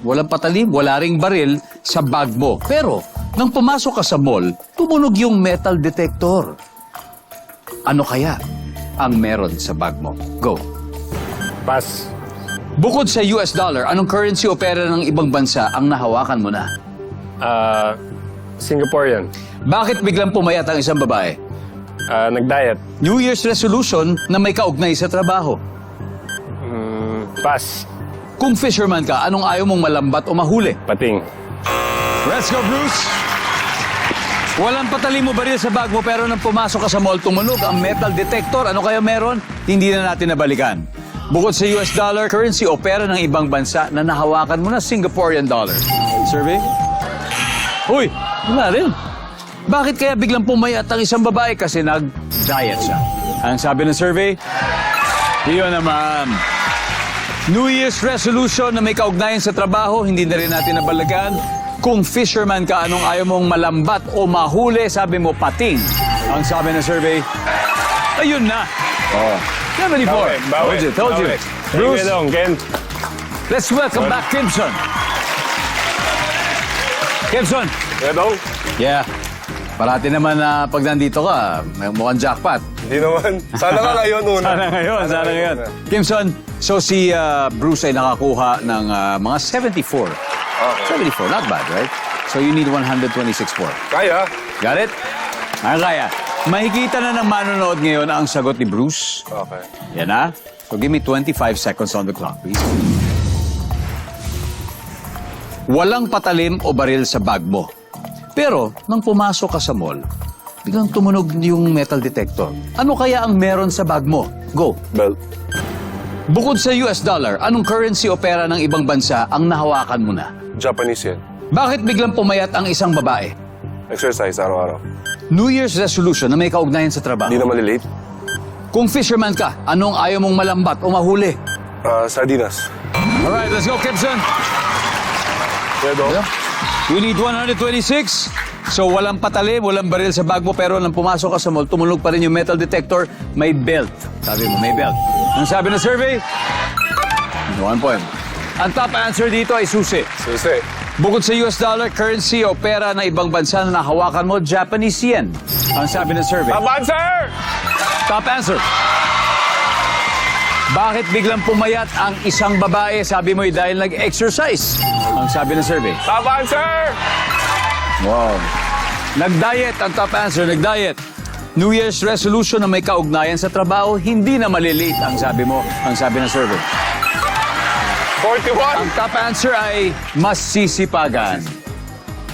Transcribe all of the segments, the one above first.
walang patalim, wala ring baril sa bag mo. Pero, nang pumasok ka sa mall, tumunog yung metal detector. Ano kaya ang meron sa bag mo? Go. Pass. Bukod sa US dollar, anong currency o pera ng ibang bansa ang nahawakan mo na? Singaporean. Bakit biglang pumayat ang isang babae? Nag-diet. New Year's resolution na may kaugnay sa trabaho. Pass. Kung fisherman ka, anong ayaw mong malambat o mahuli? Pating. Let's go, Bruce! Walang patalim mo baril sa bag mo pero nang pumasok ka sa mall, tumunog ang metal detector. Ano kaya meron? Hindi na natin nabalikan. Bukod sa US dollar, currency o pera ng ibang bansa na nahawakan mo na Singaporean dollar. Survey? Uy, wala rin. Bakit kaya biglang pumayat ang isang babae? Kasi nag-diet siya. Ang sabi ng survey? Iyon naman. New Year's resolution na may kaugnayan sa trabaho, hindi na rin natin nabalagan. Kung fisherman ka, anong ayaw mong malambat o mahuli, sabi mo pating. Ang sabi ng survey, ayun na. Oh. 74. Told you. Bruce, Ken. let's welcome back Kimson. Kimson. Redong? Yeah. Parati naman na pag nandito ka, may mukhang jackpot. Hindi naman. Sana nga ngayon una. Sana ngayon. Kimson, so si Bruce ay nakakuha ng mga 74. Okay. 74, not bad, right? So you need 126 more. Kaya. Got it? Kaya. Makikita na ng manonood ngayon ang sagot ni Bruce. Okay. Yan na. So give me 25 seconds on the clock, please. Walang patalim o baril sa bag mo. Pero, nang pumasok ka sa mall, biglang tumunog yung metal detector. Ano kaya ang meron sa bag mo? Go. Belt. Bukod sa US dollar, anong currency o pera ng ibang bansa ang nahawakan mo na? Japanese yen. Bakit biglang pumayat ang isang babae? Exercise araw-araw. New Year's resolution na may kaugnayan sa trabaho. Hindi na malilate. Kung fisherman ka, anong ayaw mong malambat o mahuli? Sardinas. Alright, let's go, Kimson. Redong. We need 126. So walang patalim, walang baril sa bag mo, pero nang pumasok ka sa mall, tumunog pa rin yung metal detector, may belt. Sabi mo, may belt. Ang sabi ng survey? 1 point. Ang top answer dito ay susi. Susi. Bukod sa US dollar, currency o pera na ibang bansa na nahawakan mo, Japanese yen. Ang sabi ng survey. Top answer! Top answer. Bakit biglang pumayat ang isang babae? Sabi mo dahil nag-exercise. Ang sabi ng survey. Top answer! Wow. Nag-diet ang top answer, nag-diet. New Year's resolution na may kaugnayan sa trabaho, hindi na malilate ang sabi mo, ang sabi ng survey. 41! Ang top answer ay mas sisipagan.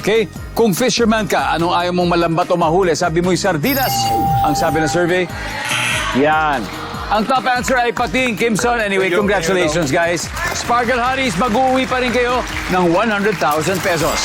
Okay? Kung fisherman ka, anong ayaw mong malambat o mahuli? Sabi mo'y sardinas. Ang sabi ng survey, yan. Ang top answer ay pating, Kimson. Anyway, congratulations guys. Sparkle Hotties, mag-uwi pa rin kayo ng 100,000 pesos.